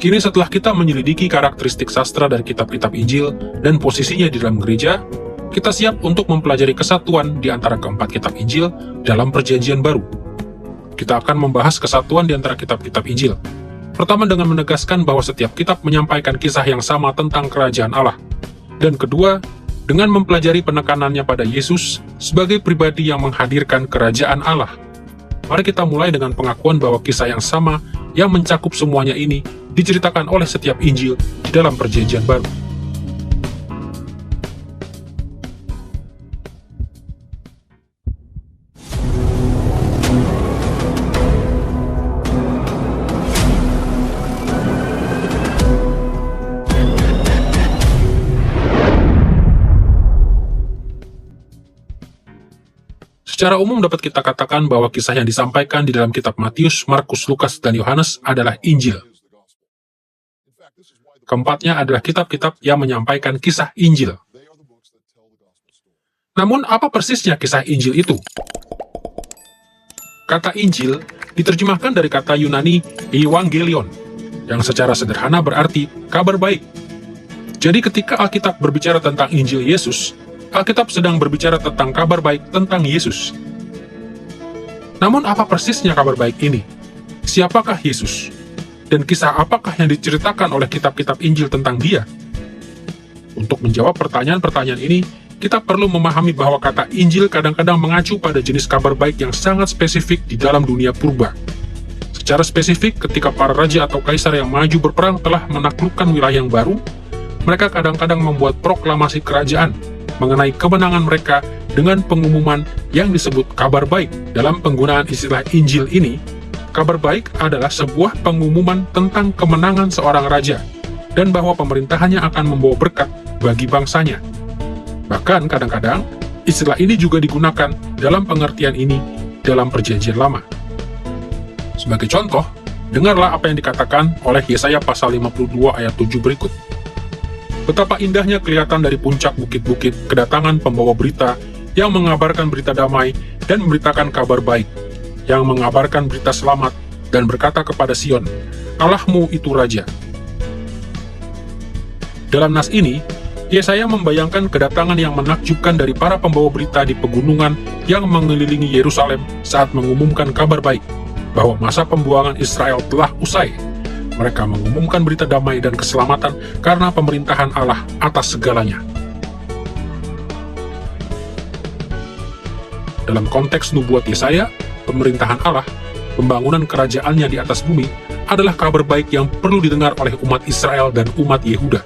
Kini setelah kita menyelidiki karakteristik sastra dari kitab-kitab Injil dan posisinya di dalam gereja, kita siap untuk mempelajari kesatuan di antara keempat kitab Injil dalam Perjanjian Baru. Kita akan membahas kesatuan di antara kitab-kitab Injil. Pertama dengan menegaskan bahwa setiap kitab menyampaikan kisah yang sama tentang kerajaan Allah. Dan kedua, dengan mempelajari penekanannya pada Yesus sebagai pribadi yang menghadirkan kerajaan Allah. Mari kita mulai dengan pengakuan bahwa kisah yang sama yang mencakup semuanya ini diceritakan oleh setiap Injil di dalam Perjanjian Baru. Secara umum dapat kita katakan bahwa kisah yang disampaikan di dalam kitab Matius, Markus, Lukas, dan Yohanes adalah Injil. Keempatnya adalah kitab-kitab yang menyampaikan kisah Injil. Namun, apa persisnya kisah Injil itu? Kata Injil diterjemahkan dari kata Yunani Evangelion, yang secara sederhana berarti kabar baik. Jadi ketika Alkitab berbicara tentang Injil Yesus, Alkitab sedang berbicara tentang kabar baik tentang Yesus. Namun apa persisnya kabar baik ini? Siapakah Yesus? Dan kisah apakah yang diceritakan oleh kitab-kitab Injil tentang Dia? Untuk menjawab pertanyaan-pertanyaan ini, kita perlu memahami bahwa kata Injil kadang-kadang mengacu pada jenis kabar baik yang sangat spesifik di dalam dunia purba. Secara spesifik, ketika para raja atau kaisar yang maju berperang telah menaklukkan wilayah yang baru, mereka kadang-kadang membuat proklamasi kerajaan mengenai kemenangan mereka dengan pengumuman yang disebut kabar baik. Dalam penggunaan istilah Injil ini, kabar baik adalah sebuah pengumuman tentang kemenangan seorang raja dan bahwa pemerintahannya akan membawa berkat bagi bangsanya. Bahkan kadang-kadang, istilah ini juga digunakan dalam pengertian ini dalam Perjanjian Lama. Sebagai contoh, dengarlah apa yang dikatakan oleh Yesaya pasal 52 ayat 7 berikut. Betapa indahnya kelihatan dari puncak bukit-bukit kedatangan pembawa berita yang mengabarkan berita damai dan memberitakan kabar baik, yang mengabarkan berita selamat dan berkata kepada Sion, Allahmu itu Raja. Dalam nas ini, Yesaya membayangkan kedatangan yang menakjubkan dari para pembawa berita di pegunungan yang mengelilingi Yerusalem saat mengumumkan kabar baik, bahwa masa pembuangan Israel telah usai. Mereka mengumumkan berita damai dan keselamatan karena pemerintahan Allah atas segalanya. Dalam konteks nubuat Yesaya, pemerintahan Allah, pembangunan kerajaannya di atas bumi, adalah kabar baik yang perlu didengar oleh umat Israel dan umat Yehuda.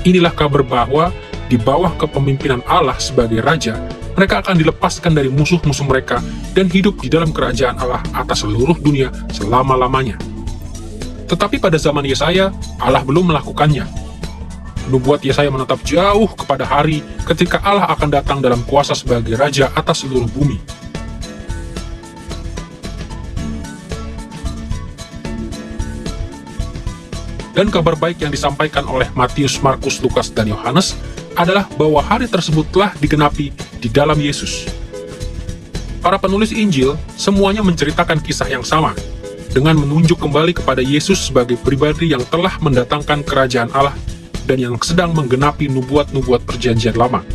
Inilah kabar bahwa di bawah kepemimpinan Allah sebagai Raja, mereka akan dilepaskan dari musuh-musuh mereka dan hidup di dalam kerajaan Allah atas seluruh dunia selama-lamanya. Tetapi pada zaman Yesaya, Allah belum melakukannya. Nubuat Yesaya menetap jauh kepada hari ketika Allah akan datang dalam kuasa sebagai Raja atas seluruh bumi. Dan kabar baik yang disampaikan oleh Matius, Markus, Lukas, dan Yohanes adalah bahwa hari tersebut telah digenapi di dalam Yesus. Para penulis Injil semuanya menceritakan kisah yang sama, dengan menunjuk kembali kepada Yesus sebagai pribadi yang telah mendatangkan kerajaan Allah dan yang sedang menggenapi nubuat-nubuat Perjanjian Lama.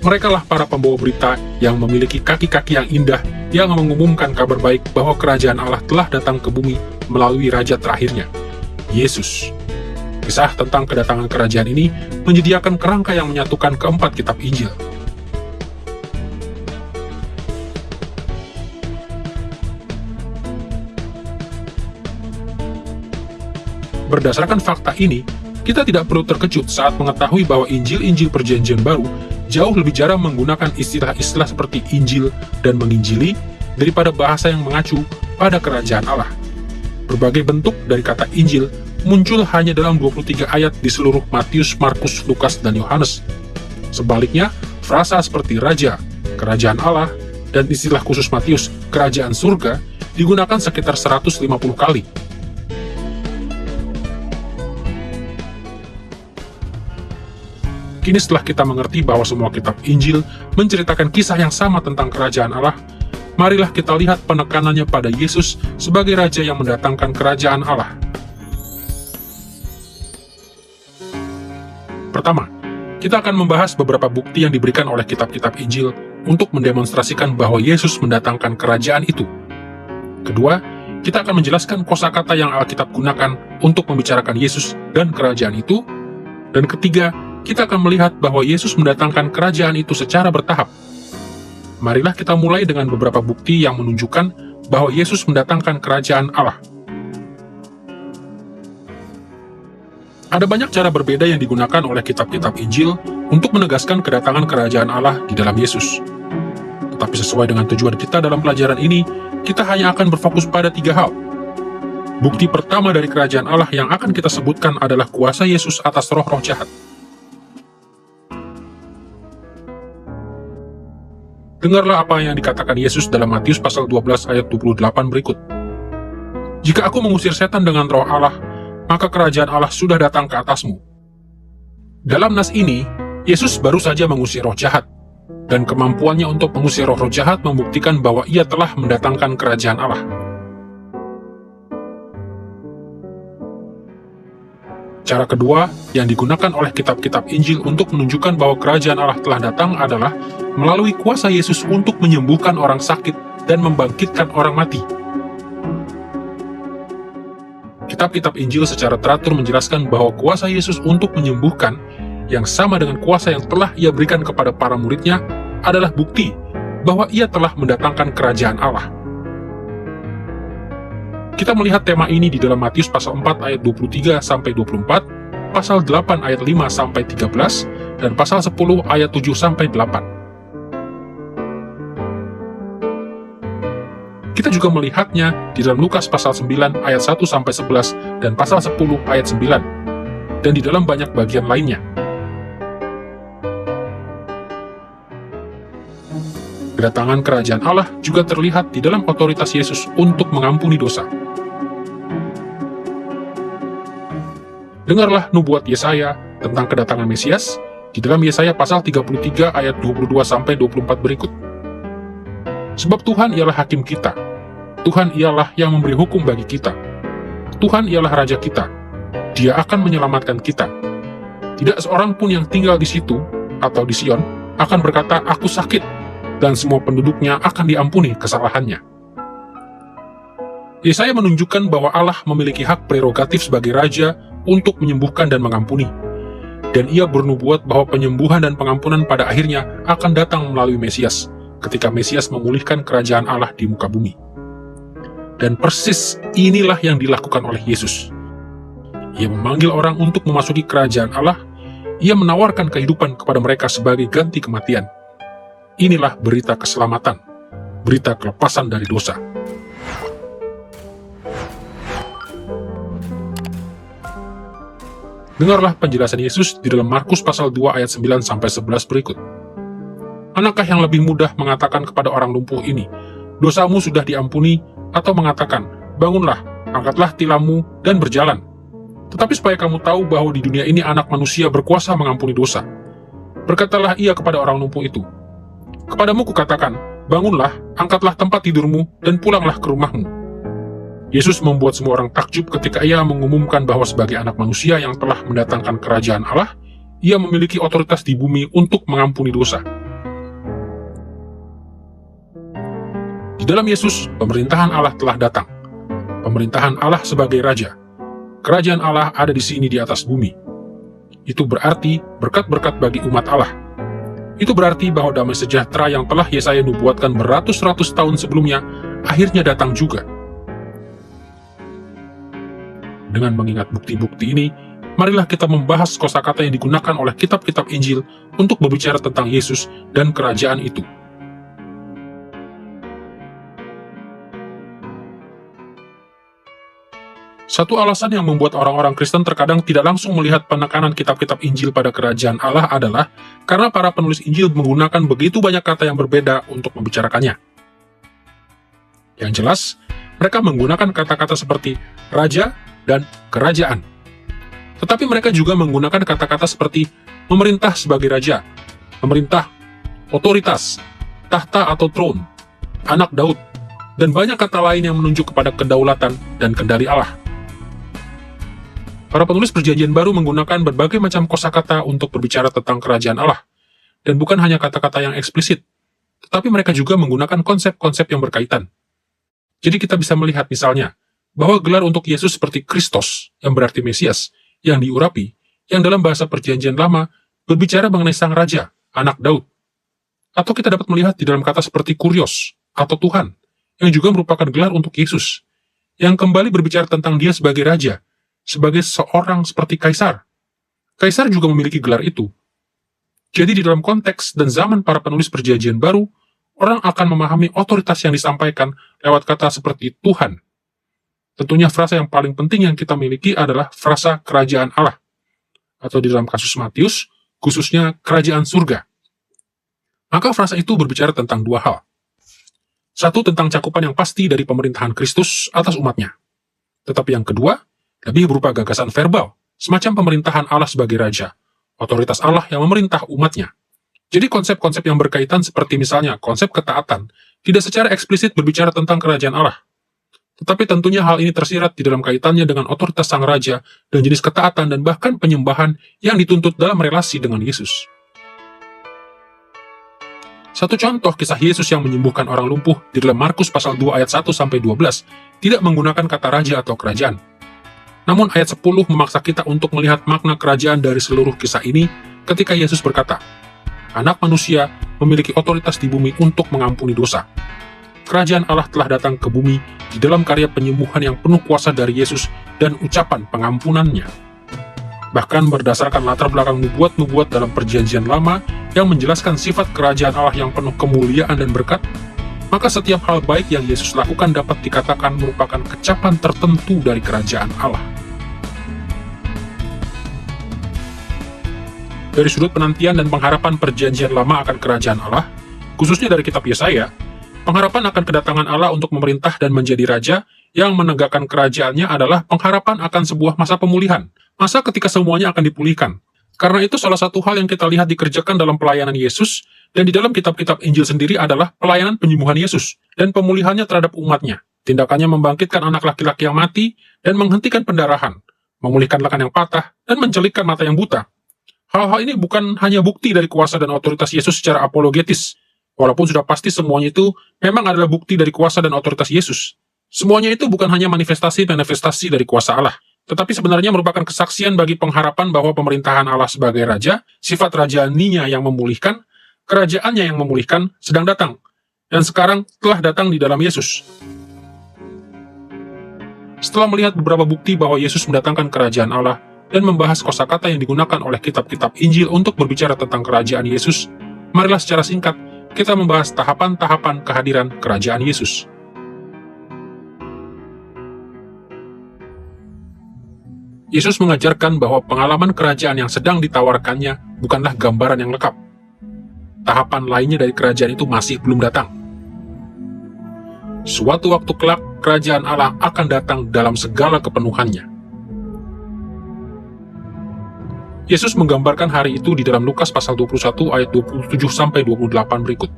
Merekalah para pembawa berita yang memiliki kaki-kaki yang indah yang mengumumkan kabar baik bahwa kerajaan Allah telah datang ke bumi melalui Raja terakhirnya, Yesus. Kisah tentang kedatangan kerajaan ini menyediakan kerangka yang menyatukan keempat kitab Injil. Berdasarkan fakta ini, kita tidak perlu terkejut saat mengetahui bahwa Injil-Injil Perjanjian Baru jauh lebih jarang menggunakan istilah-istilah seperti Injil dan menginjili daripada bahasa yang mengacu pada kerajaan Allah. Berbagai bentuk dari kata Injil muncul hanya dalam 23 ayat di seluruh Matius, Markus, Lukas, dan Yohanes. Sebaliknya, frasa seperti Raja, Kerajaan Allah, dan istilah khusus Matius, Kerajaan Surga, digunakan sekitar 150 kali. Kini setelah kita mengerti bahwa semua kitab Injil menceritakan kisah yang sama tentang kerajaan Allah, marilah kita lihat penekanannya pada Yesus sebagai Raja yang mendatangkan kerajaan Allah. Pertama, kita akan membahas beberapa bukti yang diberikan oleh kitab-kitab Injil untuk mendemonstrasikan bahwa Yesus mendatangkan kerajaan itu. Kedua, kita akan menjelaskan kosakata yang Alkitab gunakan untuk membicarakan Yesus dan kerajaan itu. Dan ketiga, kita akan melihat bahwa Yesus mendatangkan kerajaan itu secara bertahap. Marilah kita mulai dengan beberapa bukti yang menunjukkan bahwa Yesus mendatangkan kerajaan Allah. Ada banyak cara berbeda yang digunakan oleh kitab-kitab Injil untuk menegaskan kedatangan kerajaan Allah di dalam Yesus. Tetapi sesuai dengan tujuan kita dalam pelajaran ini, kita hanya akan berfokus pada 3 hal. Bukti pertama dari kerajaan Allah yang akan kita sebutkan adalah kuasa Yesus atas roh-roh jahat. Dengarlah apa yang dikatakan Yesus dalam Matius pasal 12 ayat 28 berikut. Jika aku mengusir setan dengan roh Allah, maka kerajaan Allah sudah datang ke atasmu. Dalam nas ini, Yesus baru saja mengusir roh jahat, dan kemampuannya untuk mengusir roh-roh jahat membuktikan bahwa ia telah mendatangkan kerajaan Allah. Cara kedua yang digunakan oleh kitab-kitab Injil untuk menunjukkan bahwa kerajaan Allah telah datang adalah melalui kuasa Yesus untuk menyembuhkan orang sakit dan membangkitkan orang mati. Kitab-kitab Injil secara teratur menjelaskan bahwa kuasa Yesus untuk menyembuhkan, yang sama dengan kuasa yang telah ia berikan kepada para muridnya, adalah bukti bahwa ia telah mendatangkan kerajaan Allah. Kita melihat tema ini di dalam Matius pasal 4 ayat 23-24, pasal 8 ayat 5-13, dan pasal 10 ayat 7-8. Kita juga melihatnya di dalam Lukas pasal 9 ayat 1-11 dan pasal 10 ayat 9, dan di dalam banyak bagian lainnya. Kedatangan kerajaan Allah juga terlihat di dalam otoritas Yesus untuk mengampuni dosa. Dengarlah nubuat Yesaya tentang kedatangan Mesias di dalam Yesaya pasal 33 ayat 22-24 berikut. Sebab Tuhan ialah hakim kita, Tuhan ialah yang memberi hukum bagi kita, Tuhan ialah Raja kita, Dia akan menyelamatkan kita. Tidak seorang pun yang tinggal di situ atau di Sion akan berkata, aku sakit, dan semua penduduknya akan diampuni kesalahannya. Yesaya menunjukkan bahwa Allah memiliki hak prerogatif sebagai Raja untuk menyembuhkan dan mengampuni. Dan ia bernubuat bahwa penyembuhan dan pengampunan pada akhirnya akan datang melalui Mesias, ketika Mesias memulihkan kerajaan Allah di muka bumi. Dan persis inilah yang dilakukan oleh Yesus. Ia memanggil orang untuk memasuki kerajaan Allah, ia menawarkan kehidupan kepada mereka sebagai ganti kematian. Inilah berita keselamatan, berita kelepasan dari dosa. Dengarlah penjelasan Yesus di dalam Markus pasal 2 ayat 9-11 berikut. Manakah yang lebih mudah mengatakan kepada orang lumpuh ini, dosamu sudah diampuni, atau mengatakan, bangunlah, angkatlah tilammu, dan berjalan. Tetapi supaya kamu tahu bahwa di dunia ini anak manusia berkuasa mengampuni dosa. Berkatalah ia kepada orang lumpuh itu, kepadamu kukatakan, bangunlah, angkatlah tempat tidurmu, dan pulanglah ke rumahmu. Yesus membuat semua orang takjub ketika ia mengumumkan bahwa sebagai anak manusia yang telah mendatangkan kerajaan Allah, ia memiliki otoritas di bumi untuk mengampuni dosa. Di dalam Yesus, pemerintahan Allah telah datang. Pemerintahan Allah sebagai Raja. Kerajaan Allah ada di sini di atas bumi. Itu berarti berkat-berkat bagi umat Allah. Itu berarti bahwa damai sejahtera yang telah Yesaya nubuatkan beratus-ratus tahun sebelumnya akhirnya datang juga. Dengan mengingat bukti-bukti ini, marilah kita membahas kosakata yang digunakan oleh kitab-kitab Injil untuk berbicara tentang Yesus dan kerajaan itu. Satu alasan yang membuat orang-orang Kristen terkadang tidak langsung melihat penekanan kitab-kitab Injil pada kerajaan Allah adalah karena para penulis Injil menggunakan begitu banyak kata yang berbeda untuk membicarakannya. Yang jelas, mereka menggunakan kata-kata seperti raja dan kerajaan. Tetapi mereka juga menggunakan kata-kata seperti memerintah sebagai raja, pemerintah, otoritas, tahta atau throne, anak Daud, dan banyak kata lain yang menunjuk kepada kedaulatan dan kendali Allah. Para penulis Perjanjian Baru menggunakan berbagai macam kosakata untuk berbicara tentang kerajaan Allah, dan bukan hanya kata-kata yang eksplisit, tetapi mereka juga menggunakan konsep-konsep yang berkaitan. Jadi kita bisa melihat misalnya, bahwa gelar untuk Yesus seperti Kristos, yang berarti Mesias, yang diurapi, yang dalam bahasa Perjanjian Lama berbicara mengenai Sang Raja, anak Daud. Atau kita dapat melihat di dalam kata seperti Kurios, atau Tuhan, yang juga merupakan gelar untuk Yesus, yang kembali berbicara tentang dia sebagai Raja, sebagai seorang seperti Kaisar. Kaisar juga memiliki gelar itu. Jadi di dalam konteks dan zaman para penulis Perjanjian Baru, orang akan memahami otoritas yang disampaikan lewat kata seperti Tuhan. Tentunya frasa yang paling penting yang kita miliki adalah frasa kerajaan Allah. Atau di dalam kasus Matius, khususnya kerajaan surga. Maka frasa itu berbicara tentang dua hal. Satu, tentang cakupan yang pasti dari pemerintahan Kristus atas umatnya. Tetapi yang kedua, lebih berupa gagasan verbal, semacam pemerintahan Allah sebagai Raja, otoritas Allah yang memerintah umatnya. Jadi konsep-konsep yang berkaitan seperti misalnya konsep ketaatan, tidak secara eksplisit berbicara tentang kerajaan Allah. Tetapi tentunya hal ini tersirat di dalam kaitannya dengan otoritas Sang Raja dan jenis ketaatan dan bahkan penyembahan yang dituntut dalam relasi dengan Yesus. Satu contoh kisah Yesus yang menyembuhkan orang lumpuh di dalam Markus pasal 2 ayat 1-12 tidak menggunakan kata raja atau kerajaan. Namun ayat 10 memaksa kita untuk melihat makna kerajaan dari seluruh kisah ini ketika Yesus berkata, Anak manusia memiliki otoritas di bumi untuk mengampuni dosa. Kerajaan Allah telah datang ke bumi di dalam karya penyembuhan yang penuh kuasa dari Yesus dan ucapan pengampunannya. Bahkan berdasarkan latar belakang nubuat-nubuat dalam Perjanjian Lama yang menjelaskan sifat kerajaan Allah yang penuh kemuliaan dan berkat, maka setiap hal baik yang Yesus lakukan dapat dikatakan merupakan kecapan tertentu dari kerajaan Allah. Dari sudut penantian dan pengharapan Perjanjian Lama akan kerajaan Allah, khususnya dari kitab Yesaya, pengharapan akan kedatangan Allah untuk memerintah dan menjadi raja yang menegakkan kerajaannya adalah pengharapan akan sebuah masa pemulihan, masa ketika semuanya akan dipulihkan. Karena itu salah satu hal yang kita lihat dikerjakan dalam pelayanan Yesus dan di dalam kitab-kitab Injil sendiri adalah pelayanan penyembuhan Yesus dan pemulihannya terhadap umatnya. Tindakannya membangkitkan anak laki-laki yang mati dan menghentikan pendarahan, memulihkan lengan yang patah, dan mencelikkan mata yang buta. Hal-hal ini bukan hanya bukti dari kuasa dan otoritas Yesus secara apologetis, walaupun sudah pasti semuanya itu memang adalah bukti dari kuasa dan otoritas Yesus. Semuanya itu bukan hanya manifestasi-manifestasi dari kuasa Allah, tetapi sebenarnya merupakan kesaksian bagi pengharapan bahwa pemerintahan Allah sebagai Raja, sifat rajaninya yang memulihkan, kerajaannya yang memulihkan, sedang datang, dan sekarang telah datang di dalam Yesus. Setelah melihat beberapa bukti bahwa Yesus mendatangkan kerajaan Allah, dan membahas kosakata yang digunakan oleh kitab-kitab Injil untuk berbicara tentang kerajaan Yesus, marilah secara singkat kita membahas tahapan-tahapan kehadiran kerajaan Yesus. Yesus mengajarkan bahwa pengalaman kerajaan yang sedang ditawarkannya bukanlah gambaran yang lengkap. Tahapan lainnya dari kerajaan itu masih belum datang. Suatu waktu kelak, kerajaan Allah akan datang dalam segala kepenuhannya. Yesus menggambarkan hari itu di dalam Lukas pasal 21 ayat 27-28 berikut.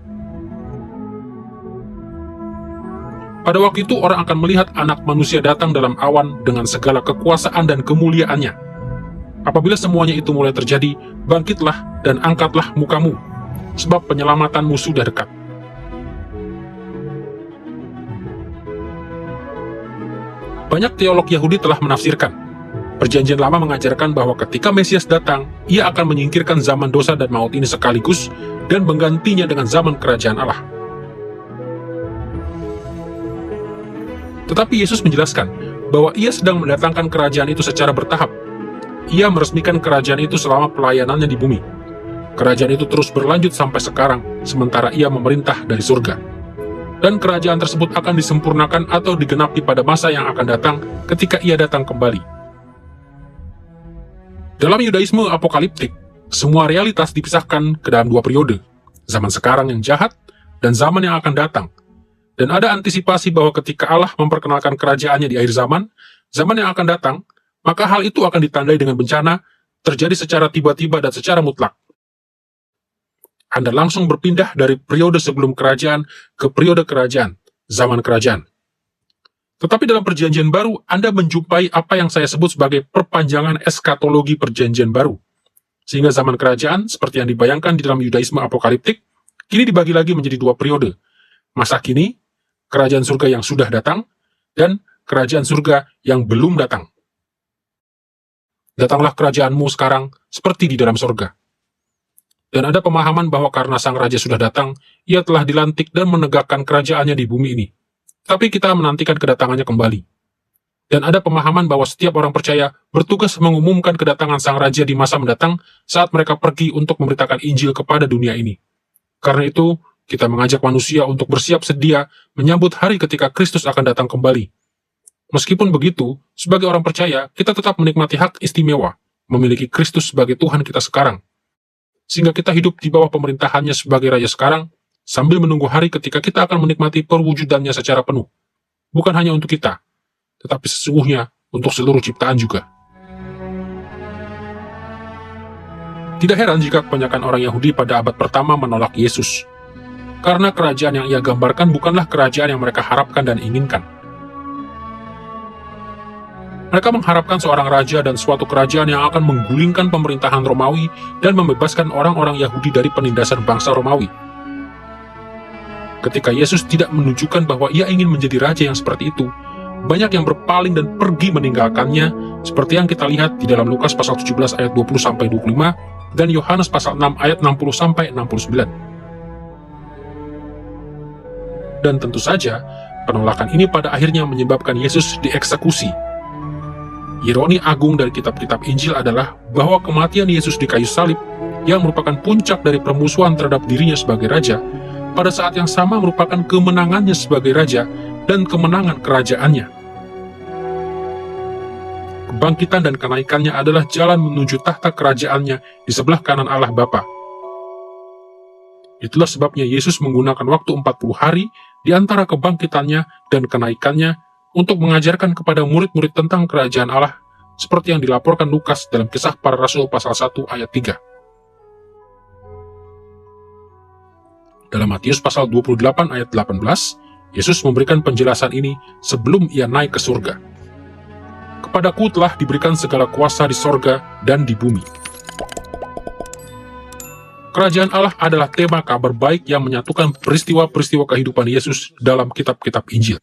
Pada waktu itu orang akan melihat anak manusia datang dalam awan dengan segala kekuasaan dan kemuliaannya. Apabila semuanya itu mulai terjadi, bangkitlah dan angkatlah mukamu, sebab penyelamatanmu sudah dekat. Banyak teolog Yahudi telah menafsirkan, Perjanjian Lama mengajarkan bahwa ketika Mesias datang, ia akan menyingkirkan zaman dosa dan maut ini sekaligus dan menggantinya dengan zaman kerajaan Allah. Tetapi Yesus menjelaskan bahwa ia sedang mendatangkan kerajaan itu secara bertahap. Ia meresmikan kerajaan itu selama pelayanannya di bumi. Kerajaan itu terus berlanjut sampai sekarang, sementara ia memerintah dari surga. Dan kerajaan tersebut akan disempurnakan atau digenapi pada masa yang akan datang ketika ia datang kembali. Dalam Yudaisme apokaliptik, semua realitas dipisahkan ke dalam dua periode, zaman sekarang yang jahat dan zaman yang akan datang. Dan ada antisipasi bahwa ketika Allah memperkenalkan kerajaannya di akhir zaman, zaman yang akan datang, maka hal itu akan ditandai dengan bencana, terjadi secara tiba-tiba dan secara mutlak. Anda langsung berpindah dari periode sebelum kerajaan ke periode kerajaan, zaman kerajaan. Tetapi dalam perjanjian baru, Anda menjumpai apa yang saya sebut sebagai perpanjangan eskatologi perjanjian baru. Sehingga zaman kerajaan, seperti yang dibayangkan di dalam Yudaisme apokaliptik, kini dibagi lagi menjadi dua periode. Masa kini, kerajaan surga yang sudah datang, dan kerajaan surga yang belum datang. Datanglah kerajaanmu sekarang seperti di dalam surga. Dan ada pemahaman bahwa karena sang raja sudah datang, ia telah dilantik dan menegakkan kerajaannya di bumi ini. Tapi kita menantikan kedatangannya kembali. Dan ada pemahaman bahwa setiap orang percaya bertugas mengumumkan kedatangan sang raja di masa mendatang saat mereka pergi untuk memberitakan Injil kepada dunia ini. Karena itu, kita mengajak manusia untuk bersiap sedia menyambut hari ketika Kristus akan datang kembali. Meskipun begitu, sebagai orang percaya, kita tetap menikmati hak istimewa, memiliki Kristus sebagai Tuhan kita sekarang. Sehingga kita hidup di bawah pemerintahannya sebagai Raja sekarang, sambil menunggu hari ketika kita akan menikmati perwujudannya secara penuh. Bukan hanya untuk kita, tetapi sesungguhnya untuk seluruh ciptaan juga. Tidak heran jika kebanyakan orang Yahudi pada abad pertama menolak Yesus, karena kerajaan yang ia gambarkan bukanlah kerajaan yang mereka harapkan dan inginkan. Mereka mengharapkan seorang raja dan suatu kerajaan yang akan menggulingkan pemerintahan Romawi dan membebaskan orang-orang Yahudi dari penindasan bangsa Romawi. Ketika Yesus tidak menunjukkan bahwa ia ingin menjadi raja yang seperti itu, banyak yang berpaling dan pergi meninggalkannya, seperti yang kita lihat di dalam Lukas pasal 17 ayat 20-25 dan Yohanes pasal 6 ayat 60-69. Dan tentu saja, penolakan ini pada akhirnya menyebabkan Yesus dieksekusi. Ironi agung dari kitab-kitab Injil adalah bahwa kematian Yesus di kayu salib, yang merupakan puncak dari permusuhan terhadap dirinya sebagai raja, pada saat yang sama merupakan kemenangannya sebagai raja dan kemenangan kerajaannya. Kebangkitan dan kenaikannya adalah jalan menuju tahta kerajaannya di sebelah kanan Allah Bapa. Itulah sebabnya Yesus menggunakan waktu 40 hari di antara kebangkitannya dan kenaikannya untuk mengajarkan kepada murid-murid tentang kerajaan Allah, seperti yang dilaporkan Lukas dalam Kisah Para Rasul pasal 1 ayat 3. Dalam Matius pasal 28 ayat 18, Yesus memberikan penjelasan ini sebelum ia naik ke surga. Kepadaku telah diberikan segala kuasa di sorga dan di bumi. Kerajaan Allah adalah tema kabar baik yang menyatukan peristiwa-peristiwa kehidupan Yesus dalam kitab-kitab Injil.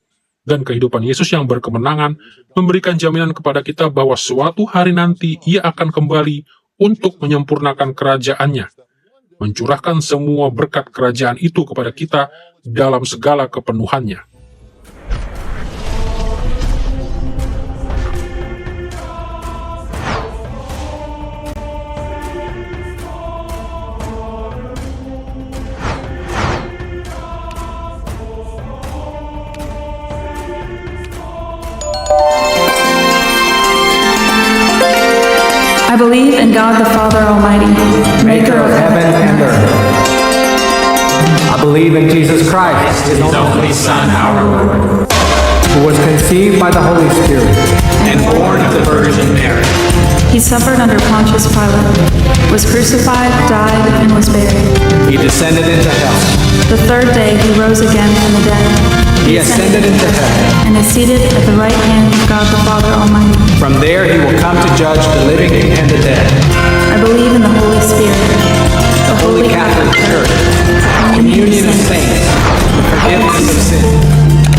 Dan kehidupan Yesus yang berkemenangan memberikan jaminan kepada kita bahwa suatu hari nanti ia akan kembali untuk menyempurnakan kerajaannya, mencurahkan semua berkat kerajaan itu kepada kita dalam segala kepenuhannya. I believe in God the Father Almighty, maker of heaven and earth. I believe in Jesus Christ, His only Son, our Lord, who was conceived by the Holy Spirit and born of the Virgin Mary. He suffered under Pontius Pilate, was crucified, died, and was buried. He descended into hell. The third day he rose again from the dead. He ascended into heaven. And is seated at the right hand of God the Father Almighty. From there he will come to judge the living and the dead. I believe in the Holy Spirit, The Holy Catholic Church, communion of saints, the forgiveness of sins,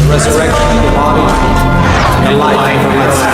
the resurrection of the body, and the life everlasting.